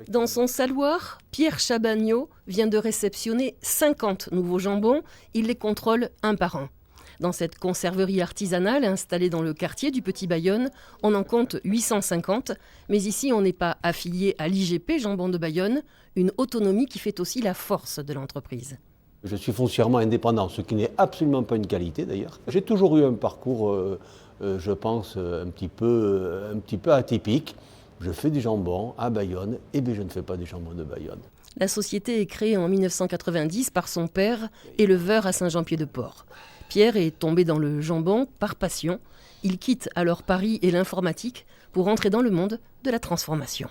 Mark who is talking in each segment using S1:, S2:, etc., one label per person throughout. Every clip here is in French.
S1: Dans son saloir, Pierre Chabagnot vient de réceptionner 50 nouveaux jambons. Il les contrôle un par un. Dans cette conserverie artisanale installée dans le quartier du Petit Bayonne, on en compte 850. Mais ici, on n'est pas affilié à l'IGP Jambon de Bayonne, une autonomie qui fait aussi la force de l'entreprise.
S2: Je suis foncièrement indépendant, ce qui n'est absolument pas une qualité d'ailleurs. J'ai toujours eu un parcours, je pense, un petit peu atypique. Je fais du jambon à Bayonne, et bien je ne fais pas des jambons de Bayonne.
S1: La société est créée en 1990 par son père, éleveur à Saint-Jean-Pied-de-Port. Pierre est tombé dans le jambon par passion. Il quitte alors Paris et l'informatique pour entrer dans le monde de la transformation.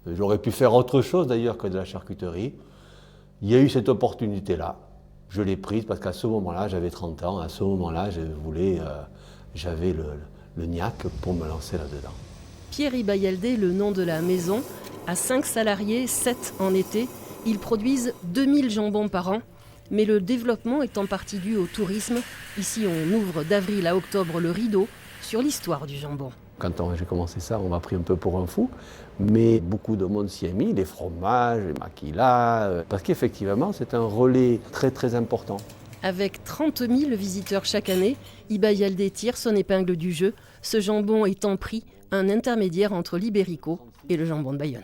S2: J'aurais pu faire autre chose d'ailleurs que de la charcuterie. Il y a eu cette opportunité-là. Je l'ai prise parce qu'à ce moment-là, j'avais 30 ans. À ce moment-là, j'avais le niaque pour me lancer là-dedans.
S1: Pierre Ibayaldé, le nom de la maison, a 5 salariés, 7 en été. Ils produisent 2000 jambons par an. Mais le développement est en partie dû au tourisme. Ici, on ouvre d'avril à octobre le rideau sur l'histoire du jambon.
S2: Quand j'ai commencé ça, on m'a pris un peu pour un fou. Mais beaucoup de monde s'y est mis, les fromages, les maquilas, parce qu'effectivement, c'est un relais très très important.
S1: Avec 30 000 visiteurs chaque année, Ibayaldé tire son épingle du jeu. Ce jambon étant pris un intermédiaire entre l'Ibérico et le jambon de Bayonne.